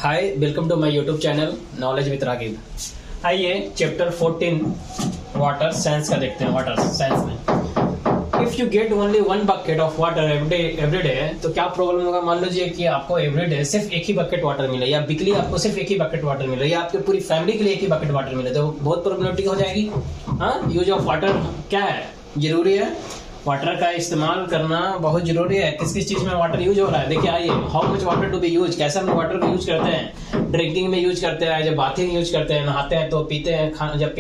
Hi, welcome to my YouTube channel knowledge with Ragib. आइए chapter 14 water science का देखते हैं। वाटर साइंस में if you get only one bucket of water every day तो क्या problem होगा। मान लीजिए कि आपको एवरी डे सिर्फ एक ही बकेट वाटर मिले, या वीकली आपको सिर्फ एक ही बकेट वाटर मिले, या आपके पूरी फैमिली के लिए एक ही बकेट वाटर मिले, तो बहुत प्रॉब्लमेटिक हो जाएगी। हाँ, यूज ऑफ वाटर क्या है, जरूरी है। वाटर का इस्तेमाल करना बहुत जरूरी है। किस किस चीज में वाटर यूज हो रहा है, देखिए आइए। How much water to be use, कैसे हम वाटर को यूज करते हैं। ड्रिंकिंग में यूज करते हैं, जब बाथिंग यूज करते हैं, नहाते हैं तो पीते हैं, जब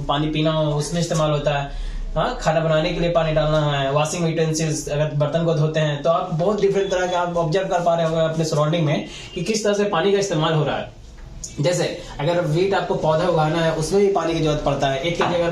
पानी पीना हो उसमें इस्तेमाल होता है। हाँ, खाना बनाने के लिए पानी डालना है, वॉशिंग यूटेंसिल्स, अगर बर्तन को धोते हैं तो आप बहुत डिफरेंट तरह के आप ऑब्जर्व कर पा रहे होंगे अपने सराउंडिंग में कि किस तरह से पानी का इस्तेमाल हो रहा है। जैसे अगर वीट आपको पौधा उगाना है उसमें भी पानी की जरूरत पड़ता है। एक केजी अगर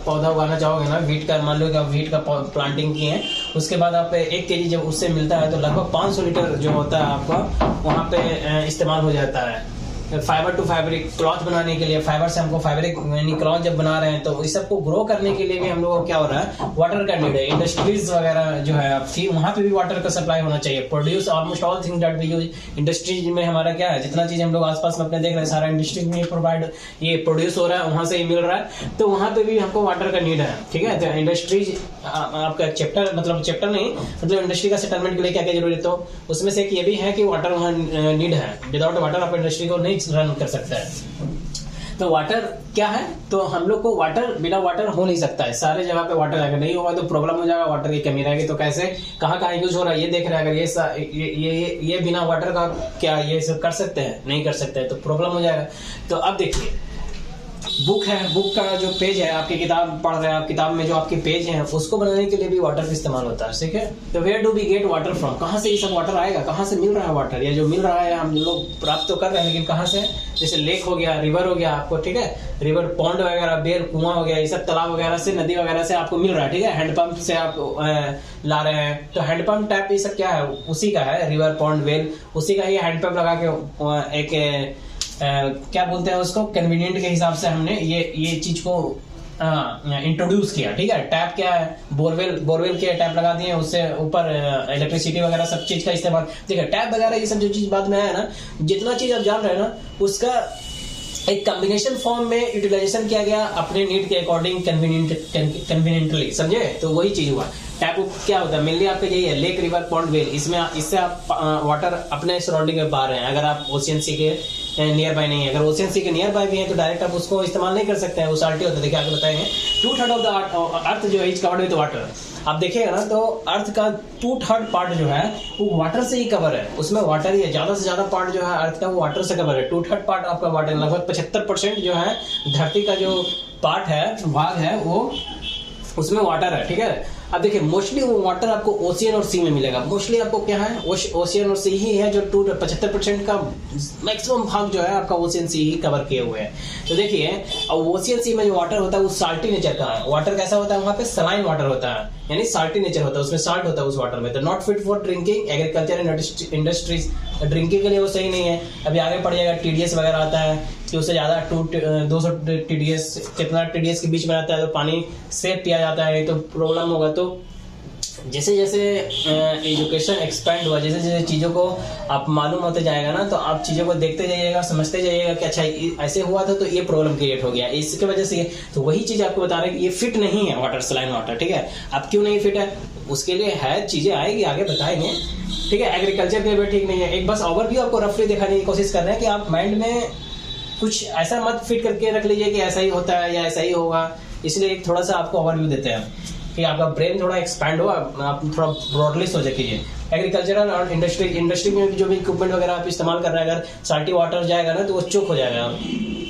पौधा उगाना चाहोगे ना वीट का, मान लो कि आप वीट का प्लांटिंग किए हैं, उसके बाद आप 1 केजी जब उससे मिलता है तो लगभग 500 लीटर जो होता है आपका वहां पे इस्तेमाल हो जाता है। फाइबर टू फैब्रिक, क्लॉथ बनाने के लिए, फाइबर से हमको फैब्रिक यानी क्लॉथ जब बना रहे हैं तो इस सबको ग्रो करने के लिए भी हम लोगों को क्या हो रहा है, वाटर का नीड है। इंडस्ट्रीज वगैरह जो है आपकी, वहां पे भी वाटर का सप्लाई होना चाहिए। Produce almost all thing that we use. Industries में हमारा क्या है, जितना चीज हम लोग आसपास में अपने देख रहे हैं सारा इंडस्ट्रीज में प्रोवाइड ये प्रोड्यूस हो रहा है, वहां से ही मिल रहा है, तो वहां पे भी हमको वाटर का नीड है। ठीक है, तो इंडस्ट्रीज आपका चैप्टर चैप्टर नहीं, मतलब इंडस्ट्री का सेटलमेंट के लिए क्या क्या जरूरी है, तो उसमें से एक ये भी है कि वाटर वहाँ नीड है। विदाउट वाटर आप इंडस्ट्री को नहीं रन कर सकता है। तो वाटर क्या है, तो हम लोग को वाटर, बिना वाटर हो नहीं सकता है। सारे जगह पे वाटर अगर नहीं होगा तो प्रॉब्लम हो जाएगा, वाटर की कमी रहेगी। तो कैसे, कहाँ कहाँ यूज हो रहा है ये देख रहे हैं। अगर ये बिना वाटर का क्या ये सब कर सकते हैं, नहीं कर सकते हैं, तो प्रॉब्लम हो जाएगा। तो अब देखिए, बुक है, बुक का जो पेज है, आपकी किताब पढ़ रहे हैं आप, किताब में जो आपके पेज हैं उसको बनाने के लिए भी वाटर का इस्तेमाल होता है। ठीक है, तो where do we get water from, कहाँ से ये सब वाटर आएगा, कहाँ से मिल रहा है वाटर, या जो मिल रहा है हम लोग प्राप्त तो कर रहे हैं, लेकिन कहाँ से। जैसे लेक हो गया, रिवर हो गया आपको, ठीक है, रिवर, पॉन्ड वगैरह, बेर, कुआं हो गया, ये सब तालाब वगैरह से, नदी वगैरह से आपको मिल रहा है। ठीक है, हैंडपंप से आप ला रहे हैं, तो हैंडपंप टैप ये सब क्या है, उसी का है। रिवर, पॉन्ड, वेल, उसी का ये हैंडपंप लगा के एक क्या बोलते हैं उसको, कन्वीनियंट के हिसाब से हमने ये चीज को इंट्रोड्यूस किया। ठीक है, टैप क्या है, बोरवेल के टैप लगा दिए, उससे ऊपर इलेक्ट्रिसिटी वगैरह सब चीज का इस्तेमाल। देखिए, टैप वगैरह ये सब जो चीज बाद में आया ना, जितना चीज आप जान रहे हैं ना, उसका एक कॉम्बिनेशन फॉर्म में यूटिलाइजेशन किया गया अपने नीड के अकॉर्डिंग, कन्वीनियंटली, समझे। तो वही चीज हुआ। टैप क्या होता है, मेनली आपका यही है, लेक, रिवर, पॉन्ड, वेल, इससे आप वाटर अपने सराउंडिंग में पा रहे हैं। अगर आप ओशियन सी के नियर बाय नहीं है, अगर ओशियन सी के नियर बाय भी है तो डायरेक्ट आप उसको इस्तेमाल नहीं कर सकते हैं, वो साल्टी होता है। देखिए आगे बताएंगे, 2/3 ऑफ द अर्थ जो है इज कवर्ड विद वाटर। आप देखिएगा ना, तो अर्थ का 2/3 पार्ट जो है वो वाटर से ही कवर है, उसमें वाटर ही है। ज्यादा से ज्यादा पार्ट जो है अर्थ का वो वाटर से कवर है। 2/3 पार्ट आपका वाटर, लगभग 75% जो है धरती का जो पार्ट है, भाग है, वो उसमें वाटर है। ठीक है, अब देखिए, मोस्टली वो वाटर आपको ओशियन और सी में मिलेगा। मोस्टली आपको क्या है, ओशियन और सी ही है, जो 75% का मैक्सिमम भाग जो है आपका ओशियन सी ही कवर किए हुए हैं। तो देखिए, अब ओशियन सी में जो वाटर होता है वो साल्टी नेचर का है। वाटर कैसा होता है, वहां पे सलाइन वाटर होता है, यानी साल्टी नेचर होता है, उसमें साल्ट होता है उस वाटर में। तो not fit for drinking, agriculture and industries, drinking के लिए वो सही नहीं है। अभी आगे पड़ जाएगा, TDS वगैरह आता है कि उससे ज्यादा 200 TDS, कितना TDS के बीच में आता है तो पानी से पिया जाता है, तो प्रॉब्लम होगा। तो जैसे जैसे एजुकेशन एक्सपेंड हुआ, जैसे जैसे चीजों को आप मालूम होते जाएगा ना, तो आप चीजों को देखते जाइएगा, समझते जाइएगा कि अच्छा ऐसे हुआ था तो ये प्रॉब्लम क्रिएट हो गया इसके वजह से। तो वही चीज आपको बता रहे हैं कि ये फिट नहीं है वाटर, सलाइन वाटर। ठीक है, अब क्यों नहीं फिट है, उसके लिए है चीजें आएगी, आगे बताएंगे। ठीक है, एग्रीकल्चर के लिए भी ठीक नहीं है। एक बस ओवरव्यू आपको रफली दिखाने की कोशिश कर रहे हैं कि आप माइंड में कुछ ऐसा मत फिट करके रख लीजिए कि ऐसा ही होता है या ऐसा ही होगा। इसलिए एक थोड़ा सा आपको ओवरव्यू देते हैं कि आपका ब्रेन थोड़ा एक्सपैंड हो, आप थोड़ा ब्रॉडली सोचे कीजिए। एग्रीकल्चरल और इंडस्ट्री में जो भी इक्विपमेंट वगैरह आप इस्तेमाल कर रहे हैं, अगर साल्टी वाटर जाएगा ना तो वो चोक हो जाएगा।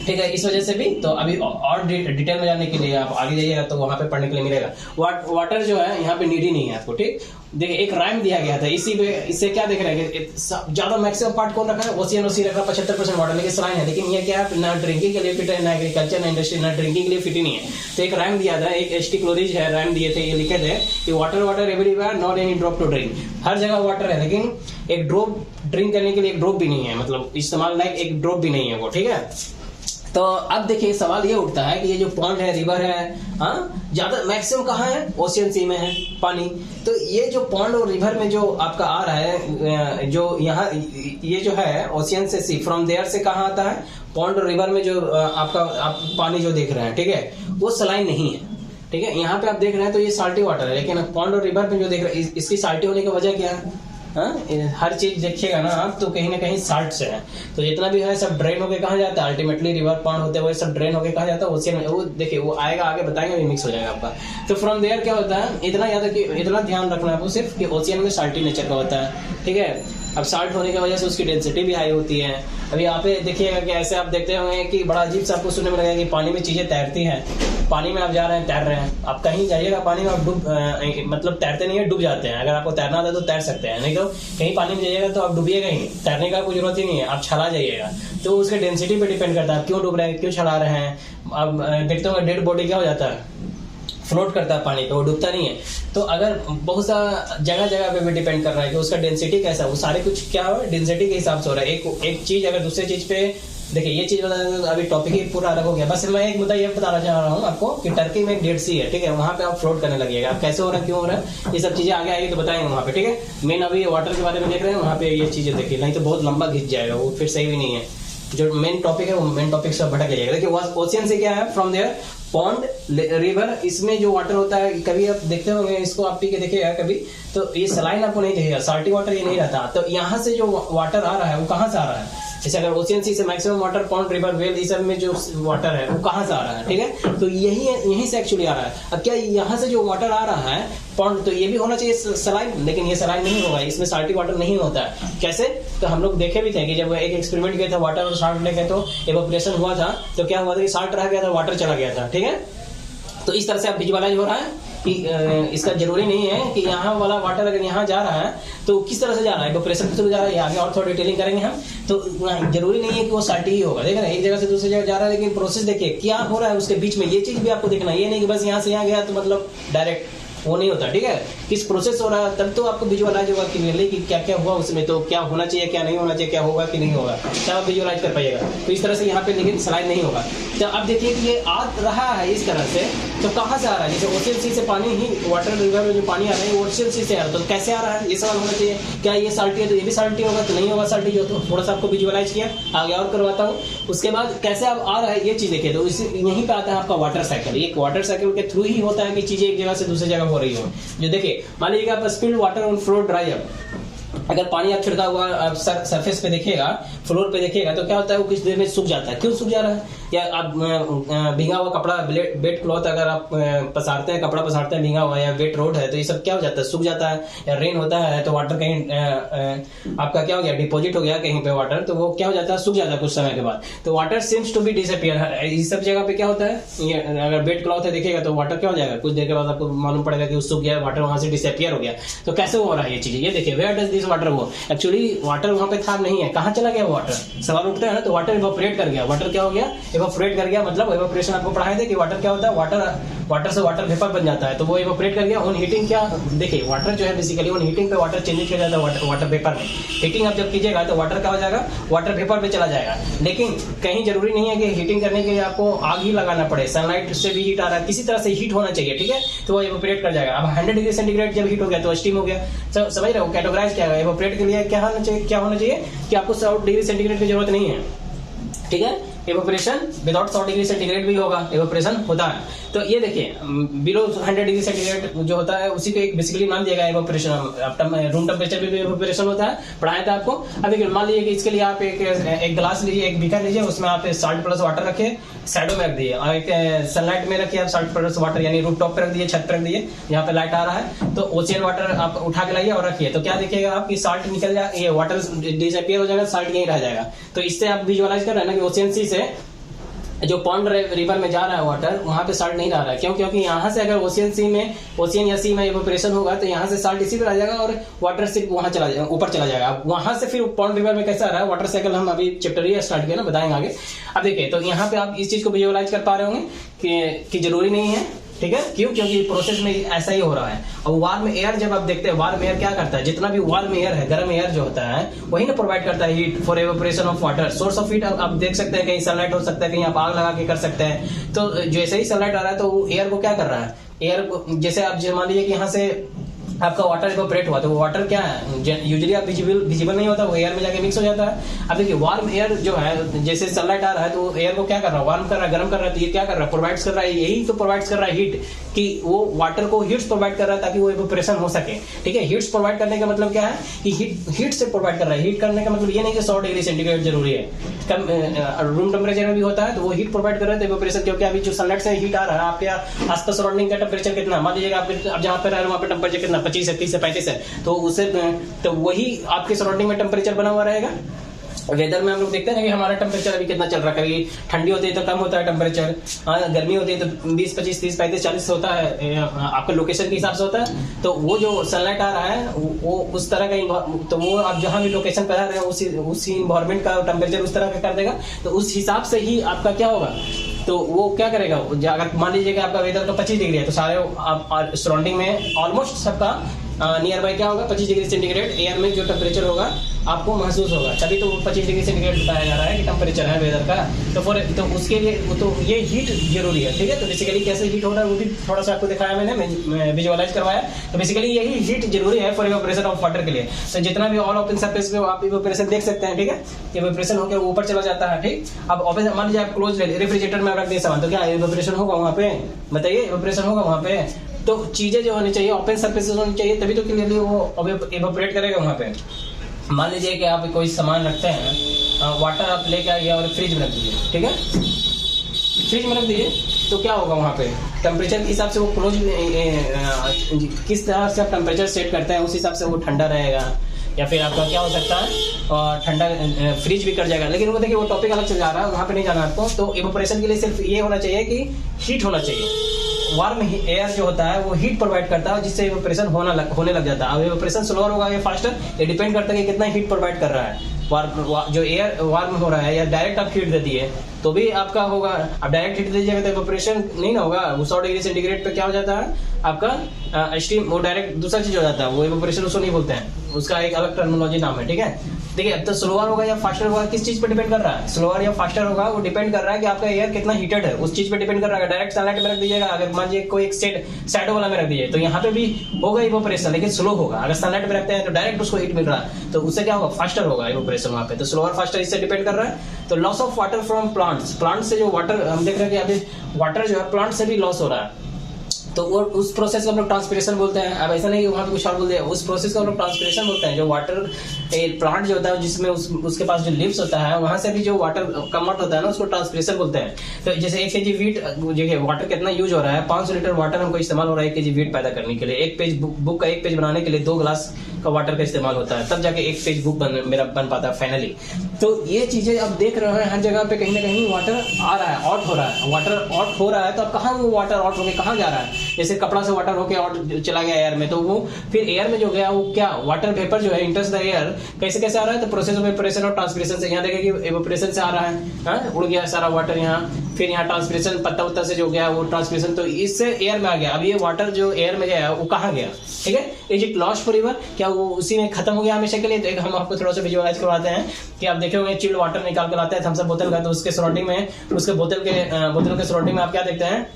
ठीक है, इस वजह से भी। तो अभी और डिटेल में जाने के लिए आप आगे जाइएगा तो वहां पे पढ़ने के लिए मिलेगा। वाटर जो है यहाँ पे नीड ही नहीं है आपको। ठीक, देखिए एक राइम दिया गया था, इससे क्या देख रहे हैं कि ज्यादा मैक्सिमम पार्ट कौन रखा है, ओशियन रखा 75% वाटर, लेकिन सलाइन है। लेकिन ये क्या है, ना ड्रिंकिंग के लिए फिट है, ना एग्रीकल्चर, ना इंडस्ट्री, ना ड्रिंकिंग के लिए फिट ही नहीं है। तो एक राइम दिया था, एक HT क्लोरीज है, राइम दिए थे, ये लिखे थे कि water everywhere, not any drop to drink. हर जगह वाटर है, लेकिन एक ड्रॉप ड्रिंक करने के लिए एक ड्रॉप भी नहीं है, मतलब इस्तेमाल लायक एक ड्रॉप भी नहीं है वो। ठीक है, तो अब देखिए सवाल ये उठता है कि ये जो पॉन्ड है, रिवर है, हाँ, ज्यादा मैक्सिमम कहाँ है? ओशियन सी में है पानी। तो ये जो पॉन्ड और रिवर में जो आपका आ रहा है, जो यहाँ ये जो है ओशियन से सी, फ्रॉम देयर से कहाँ आता है? पॉन्ड और रिवर में जो आपका आप पानी जो देख रहे हैं, ठीक है, वो सलाइन नहीं है, ठीक है। यहाँ पे आप देख रहे हैं तो ये साल्टी वाटर है, लेकिन पॉन्ड और रिवर में जो देख रहे हैं इसकी साल्टी होने की वजह क्या है? हर चीज देखिएगा ना आप तो कहीं ना कहीं साल्ट से है, तो जितना भी है सब ड्रेन होके कहाँ जाता है? अल्टीमेटली रिवर पॉन्ड होते हुए सब ड्रेन होके कहाँ जाता है? ओशियन में। वो देखिए वो आएगा, आगे बताएंगे, भी मिक्स हो जाएगा आपका। तो फ्रॉम देयर क्या होता है, इतना याद है कि इतना ध्यान रखना है आपको सिर्फ कि ओशियन में साल्टी नेचर का होता है, ठीक है। अब साल्ट होने की वजह से उसकी डेंसिटी भी हाई होती है। अभी यहाँ पे देखिएगा कि ऐसे आप देखते होंगे कि बड़ा अजीब सा आपको सुनने में लगेगा कि पानी में चीजें तैरती हैं। पानी में आप जा रहे हैं, तैर रहे हैं, आप कहीं जाइएगा पानी में, आप डूब मतलब तैरते नहीं है, डूब जाते हैं। अगर आपको तैरना आता है तो तैर सकते हैं, नहीं तो कहीं पानी में जाइएगा तो आप डूबिएगा ही, तैरने का कोई जरूरत ही नहीं है, आप छला जाइएगा। तो उसके डेंसिटी पे डिपेंड करता है आप क्यों डूब रहे हैं, क्यों छला रहे हैं। अब देखते होंगे डेड बॉडी क्या हो जाता है, फ्लोट करता है पानी पे, वो डूबता नहीं है। तो अगर बहुत सा जगह जगह पे भी डिपेंड कर रहा है कि उसका डेंसिटी कैसा है, वो सारे कुछ क्या हो डेंसिटी के हिसाब से हो रहा है। एक चीज अगर दूसरे चीज पे, देखिए ये चीज बता, अभी टॉपिक ही पूरा अलग हो गया। बस मैं एक मुद्दा ये बताना चाह रहा हूँ आपको कि टर्की में एक डेड सी है, ठीक है, वहां पे आप फ्लोट करने लगिएगा। आप कैसे हो रहा है, क्यों हो रहा है, ये सब चीजें आगे आएगी तो बताएंगे वहां पे, ठीक है। मेन अभी वाटर के बारे में देख रहे हैं, वहां पे ये चीजें देखिए, नहीं तो बहुत लंबा खिंच जाएगा, वो फिर सही भी नहीं है। जो मेन टॉपिक है वो मेन टॉपिक से भटक जाएगा। देखिए ओशियन से क्या है, फ्रॉम देयर पॉन्ड, रिवर, इसमें जो वाटर होता है, कभी आप देखते होंगे, इसको आप पी के देखिएगा कभी, तो ये सलाइन आपको नहीं दिखेगा, साल्टी वाटर ये नहीं रहता। तो यहाँ से जो वाटर आ रहा है वो कहाँ से आ रहा है? जैसे अगर ओशियन सी से maximum water pond, river, well, इस सब में जो वाटर है वो कहाँ से आ रहा है, ठीक है। तो यही से एक्चुअली आ रहा है। अब क्या यहाँ से जो वाटर आ रहा है पॉन्ड, तो ये भी होना चाहिए सलाइन, लेकिन ये सलाइन नहीं होगा, इसमें साल्टी वाटर नहीं होता है। कैसे? तो हम लोग देखे भी थे कि जब एक एक्सपेरिमेंट किया था वाटर और साल्ट लेके, तो इवेपोरेशन हुआ था, तो क्या हुआ था कि साल्ट रह गया था, वाटर चला गया था, ठीक है। तो इस तरह से अब विजुअलाइज हो रहा है कि इसका जरूरी नहीं है कि यहाँ वाला वाटर अगर यहाँ जा रहा है तो किस तरह से जा रहा है, इवेपोरेशन के थ्रू जा रहा है, आगे और थोड़ा डिटेलिंग करेंगे हम। तो जरूरी नहीं है कि वो साल्टी ही होगा, देखा ना, एक जगह से दूसरी जगह जा रहा है, लेकिन प्रोसेस देखिए क्या हो रहा है उसके बीच में, ये चीज भी आपको देखना है। ये नहीं कि बस यहाँ से यहाँ गया तो मतलब डायरेक्ट, वो नहीं होता, ठीक है। किस प्रोसेस हो रहा है, तब तो आपको विजुअलाइज होगा क्लियरली कि क्या क्या हुआ उसमें, तो क्या होना चाहिए, क्या नहीं होना चाहिए, क्या होगा कि नहीं होगा, तब आप विजुअलाइज कर पाइएगा। तो इस तरह से यहाँ पे लेकिन सलाइन नहीं होगा। तो अब देखिए कि ये आ रहा है इस तरह से, तो कहाँ से आ रहा है? जैसे ओशियन सी से पानी ही, वाटर रिवर में जो पानी आ रहा है वो ओशियन सी से आ रहा है, तो कैसे आ रहा है, ये सवाल होना चाहिए। क्या ये साल्टी है तो ये भी साल्टी होगा, तो नहीं होगा साल्टी, जो तो थोड़ा सा आपको विजुअलाइज किया, आगे और करवाता हूँ। उसके बाद कैसे अब आ रहा है ये चीज देखिए, तो यहीं पे आता है आपका वाटर साइकिल। ये वाटर साइकिल के थ्रू ही होता है कि चीजें एक जगह से दूसरी जगह हो रही हो। देखिए मान लीजिए आप spilled water on floor dry up, अगर पानी आप छिड़का हुआ सरफेस पे देखिएगा, फ्लोर पे देखिएगा, तो क्या होता है वो कुछ देर में सूख जाता है। क्यों सूख जा रहा है? या आप भीगा हुआ कपड़ा, वेट क्लॉथ अगर आप पसारते हैं, कपड़ा पसारते हैं भीगा हुआ, या वेट रोड है, तो ये सब क्या हो जाता है, सूख जाता है। या रेन होता है तो वाटर कहीं आपका क्या हो गया, डिपॉजिट हो गया कहीं पे वाटर, तो वो क्या हो जाता है, सूख जाता है कुछ समय के बाद। तो water seems to be disappear. इस सब जगह पे क्या होता है, अगर वेट क्लॉथ है देखिएगा तो वाटर क्या हो जाएगा, कुछ देर के बाद आपको मालूम पड़ेगा कि सूख गया, वाटर वहां से डिसअपियर हो गया। तो कैसे हो रहा है ये चीज, ये देखिए, where does this water go, actually water वहां पे था नहीं है, कहाँ चला गया वाटर, सवाल उठता है ना। तो वाटर इवेपोरेट कर गया, वाटर क्या हो गया, इवेपोरेट कर गया। मतलब इवेपोरेशन आपको पढ़ाए थे कि वाटर क्या होता है, वाटर से वाटर वेपर बन जाता है, तो वो इवेपोरेट कर गया। ऑन हीटिंग क्या, देखिए वाटर जो है बेसिकली ऑन हीटिंग पे वाटर चेंज किया जाता है वाटर वेपर में। हीटिंग आप जब कीजिएगा तो वाटर क्या हो जाएगा, वाटर वेपर पे चला जाएगा। लेकिन कहीं जरूरी नहीं है कि हीटिंग करने के लिए आपको आग ही लगाना पड़े, सनलाइट से भी हीट आ रहा है, किसी तरह से हीट होना चाहिए, ठीक है, तो वो इवेपोरेट कर जाएगा। अब 100 डिग्री सेंटीग्रेड जब हीट हो गया तो स्टीम हो गया। समझ रहे हो, कैटेगराइज क्या है, इवेपोरेट के लिए क्या होना चाहिए कि आपको 100 डिग्री सेंटीग्रेड की जरूरत नहीं है, ठीक है। इवेपोरेशन विदाउट 100 डिग्री सेंटीग्रेड भी होगा, इवेपोरेशन होता है। तो ये देखिए बिलो 100 डिग्री सेंटीग्रेड जो होता है उसी को एक बेसिकली नाम दिया गया इवेपोरेशन। रूम टेम्परेचर भी इवेपोरेशन होता है, पढ़ाया था आपको। अब देखिए मान लीजिए कि इसके लिए आप एक गिलास लीजिए, एक बीकर लीजिए, उसमें आप साल्ट प्लस वाटर रखिए, साइडों में रख दिए, और एक सनलाइट में रखिए आप साल्ट प्लस वाटर, यानी रूफ टॉप पे रख दिए, छत पे रख दिए, यहाँ पे लाइट आ रहा है, तो ओशियन वाटर आप उठा के लाइए और रखिए। तो क्या देखिएगा आपकी साल्ट निकल जाए, ये वाटर डिसअपियर हो जाएगा, साल्ट यहीं रह जाएगा। तो इससे आप विजुअलाइज कर रहे हैं ना कि ओशियन सी से जो पॉन्ड रिवर में जा रहा है वाटर, वहां पे साल्ट नहीं रह रहा है। क्यों? क्योंकि यहाँ से अगर ओशियन या सी में इवेपोरेशन होगा तो यहाँ से साल्ट इसी पे आ जाएगा और वाटर सिर्फ वहां चला जाएगा, ऊपर चला जाएगा। वहां से फिर पॉन्ड रिवर में कैसा आ रहा है, वाटर साइकिल हम अभी चैप्टर ही स्टार्ट किया ना, बताएंगे आगे। अब देखिए तो यहाँ पे आप इस चीज को विजुअलाइज कर पा रहे होंगे कि जरूरी नहीं है ठीक है, क्यों? क्योंकि प्रोसेस में ऐसा ही हो रहा है। और वार्म एयर जब आप देखते हैं, वार्म एयर क्या करता है, जितना भी वार्म एयर है, गर्म एयर जो होता है वही ना प्रोवाइड करता है heat for evaporation of water. Source of heat आप देख सकते हैं, कहीं सनलाइट हो सकता है, कहीं आप आग लगा के कर सकते हैं। तो जैसे ही सनलाइट आ रहा है तो एयर को क्या कर रहा है, एयर को जैसे आप मान लीजिए कि यहाँ से आपका वाटर इवेपोरेट हुआ, तो वो वाटर क्या है, यूजुअली आप विजिबल नहीं होता, वो एयर में जाके मिक्स हो जाता है। अब देखिए वार्म एयर जो है, जैसे सनलाइट आ रहा है तो एयर को क्या कर रहा है, वार्म कर रहा है, गर्म कर रहा है। तो ये क्या कर रहा है, प्रोवाइड्स कर रहा है, यही तो प्रोवाइड्स कर रहा है हीट, कि वो वाटर को हीट्स प्रोवाइड कर रहा है ताकि वो इवेपोरेशन हो सके। ठीक है, हीट्स प्रोवाइड करने का मतलब क्या है कि हीट से प्रोवाइड कर रहा है। हीट करने का मतलब ये नहीं कि 100 डिग्री सेंटीग्रेड जरूरी है, कम रूम टेम्परेचर में भी होता है, तो वो हीट प्रोवाइड कर रहा है इवेपोरेशन। क्योंकि अभी जो सनलाइट से हीट आ रहा है, आपके आसपास सराउंडिंग का टेम्परेचर कितना, मान लीजिएगा आप जहाँ पे रह रहे हो वहाँ पे टेम्परेचर कितना, 25 से 30 से 35 है, तो उससे तो वही आपके सराउंडिंग में टेम्परेचर बना हुआ रहेगा। वेदर में हम लोग देखते हैं कि हमारा टेम्परेचर अभी कितना चल रहा है, कभी ठंडी होती है तो कम होता है टेम्परेचर, गर्मी होती है तो 20, 25, 30, 35, 40 होता है, आपके लोकेशन के हिसाब से होता है। तो वो जो सनलाइट आ रहा है वो उस तरह का, तो वो आप जहाँ भी लोकेशन पर रह रहे हैं उसी इन्वायरमेंट का टेम्परेचर उस तरह का कर देगा। तो उस हिसाब से ही आपका क्या होगा, तो वो क्या करेगा, अगर मान लीजिए कि आपका वेदर का 25 डिग्री है तो सारे सराउंडिंग में ऑलमोस्ट सबका नियर बाय क्या होगा, 25 डिग्री सेंटीग्रेड एयर में जो टेम्परेचर होगा आपको महसूस होगा। तभी तो 25 डिग्री सेंटीग्रेड बताया जा रहा है कि टेम्परेचर है वेदर का। तो उसके लिए तो ये हीट जरूरी है। ठीक है, तो बेसिकली कैसे हीट हो रहा है वो भी थोड़ा सा आपको दिखाया मैंने विजुअलाइज करवाया। तो बेसिकली यही हीट जरूरी है फॉर इवेपोरेशन ऑफ वाटर के लिए। तो जितना भी ऑल ओपन सरफेस पे आप इवेपोरेशन देख सकते हैं। ठीक है, इवेपोरेशन होकर ऊपर चला जाता है। ठीक, अब ओपन मान लीजिए आप क्लोज रेफ्रिजरेटर में रख दिए सामान, तो क्या इवेपोरेशन होगा वहाँ पे, बताइए, इवेपोरेशन होगा वहाँ पे। तो चीजें जो होनी चाहिए ओपन सरफेसेस होनी चाहिए, तभी तो क्लियरली वो इवेपोरेट करेगा वहाँ पे। मान लीजिए कि आप कोई सामान रखते हैं, वाटर आप लेके आइए और फ्रिज में रख दीजिए। ठीक है, फ्रिज में रख दीजिए तो क्या होगा वहाँ पे, टेम्परेचर के हिसाब से वो क्लोज, किस तरह से आप टेम्परेचर सेट करते हैं उस हिसाब से वो ठंडा रहेगा, या फिर आपका क्या हो सकता है ठंडा फ्रिज भी कर जाएगा। लेकिन वो देखिए वो टॉपिक अलग चल जा रहा है, वहाँ पे नहीं जाना आपको। तो इवेपोरेशन के लिए सिर्फ ये होना चाहिए कि हीट होना चाहिए। वार्म एयर जो होता है वो हीट प्रोवाइड करता है, जिससे इवेपोरेशन होने लग जाता है। अब इवेपोरेशन स्लोअर होगा या फास्टर, ये डिपेंड करता है कि कितना हीट प्रोवाइड कर रहा है। जो एयर वार्म हो रहा है या डायरेक्ट आप हीट दे दिए तो भी आपका होगा। अब डायरेक्ट हीट दीजिएगा तो इवेपोरेशन नहीं ना होगा। 100 डिग्री सेंटीग्रेड पे क्या हो जाता है आपका स्टीम, वो डायरेक्ट दूसरा चीज हो जाता है, वो इवेपोरेशन उसको नहीं बोलते हैं, उसका एक अलग टर्मिनोलॉजी नाम है। ठीक है, देखिए अब तो स्लोअर होगा या फास्टर होगा किस चीज पे डिपेंड कर रहा है, स्लोअर या फास्टर होगा वो डिपेंड कर रहा है कि आपका एयर कितना हीटेड है, उस चीज पे डिपेंड कर रहा है। डायरेक्ट सनलाइट में रख दीजिएगा, अगर मान लीजिए कोई एक शैडो वाला में रख दीजिए तो यहाँ पे भी होगा इवेपोरेशन, लेकिन स्लो होगा। अगर सनलाइट में रखते हैं तो डायरेक्ट उसको हीट मिल रहा है, तो उससे क्या होगा, फास्टर होगा इवेपोरेशन वहाँ पे। तो स्लोअर फास्टर इससे डिपेंड कर रहा है। तो loss of water from plants, plant से जो वाटर हम देख रहे हैं कि अभी वाटर जो है प्लांट से भी लॉस हो रहा है, तो वो उस प्रोसेस को हम लोग ट्रांसपिरेशन बोलते हैं। अब ऐसा नहीं कि वहाँ पे कुछ और बोल दिया, उस प्रोसेस को हम लोग ट्रांसपिरेशन बोलते हैं। जो वाटर प्लांट जो होता है जिसमें उसके पास जो लिव्स होता है वहां से भी जो वाटर कम आउट होता है ना उसको ट्रांसपिरेशन बोलते हैं। तो जैसे 1 kg वीट, देखिए वाटर कितना यूज हो रहा है, 500 लीटर वाटर हमको इस्तेमाल हो रहा है 1 kg वीट पैदा करने के लिए। एक पेज बुक का 1 पेज बनाने के लिए 2 ग्लास का वाटर का इस्तेमाल होता है, तब जाके 1 पेज बुक मेरा बन पाता है फाइनली। तो ये चीजें आप देख रहे हैं हर जगह पे कहीं ना कहीं वाटर आ रहा है, आउट हो रहा है। वाटर आउट हो रहा है तो अब कहाँ वो वाटर आउट होकर कहाँ जा रहा है, जैसे कपड़ा से वाटर होके आउट चला गया एयर में, तो वो फिर एयर में जो गया वो क्या वाटर वेपर जो है इंटर्स द एयर, कैसे कैसे आ रहा है, तो प्रोसेस ऑफ इवेपोरेशन और ट्रांसपिरेशन से। यहाँ देखें कि इवेपोरेशन से आ रहा है, उड़ गया सारा वाटर यहाँ, फिर यहाँ ट्रांसपिरेशन पत्ता उत्ता से जो गया वो ट्रांसपिरेशन, तो इससे एयर में आ गया। अब ये वाटर जो एयर में गया वो कहाँ गया, ठीक है, इज इट लॉस्ट फॉरएवर, क्या वो उसी में खत्म हो गया हमेशा के लिए। तो हम आपको थोड़ा सा विजुअलाइज करवाते हैं कि आप देखे होंगे चिल्ड वाटर निकाल कर लाते हैं थम्स अप बोतल का, तो उसके सराउंडिंग में, उसके बोतल के सराउंडिंग में आप क्या देखते हैं,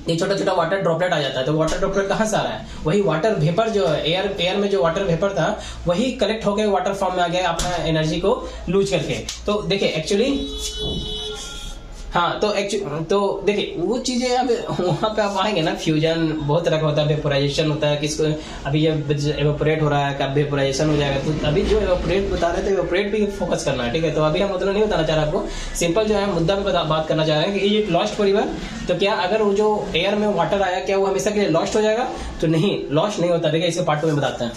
ये छोटा छोटा वाटर ड्रॉपलेट आ जाता है। तो वाटर ड्रॉपलेट कहाँ से आ रहा है, वही वाटर वेपर जो है एयर में जो वाटर वेपर था वही कलेक्ट होकर वाटर फॉर्म में आ गया अपना एनर्जी को लूज करके। तो देखिए एक्चुअली हाँ, तो देखिए वो चीजें अब वहाँ पे आप आएंगे ना, फ्यूजन बहुत तरह का होता है, वेपोराइजेशन होता है, किसको अभी ये एवेपोरेट हो रहा है, कब वेपोराइजेशन हो जाएगा। तो अभी जो एवेपोरेट बता रहे थे एवेपोरेट भी फोकस करना है, ठीक है। तो अभी हम उतना नहीं बताना चाह रहे आपको, सिंपल जो है मुद्दा पे बात करना चाह रहे हैं कि ये लॉस्ट फॉरएवर। तो क्या अगर वो जो एयर में वाटर आया क्या वो हमेशा के लिए लॉस्ट हो जाएगा, तो नहीं, लॉस्ट नहीं होता। देखिए इसके पार्ट 2 में बताते हैं।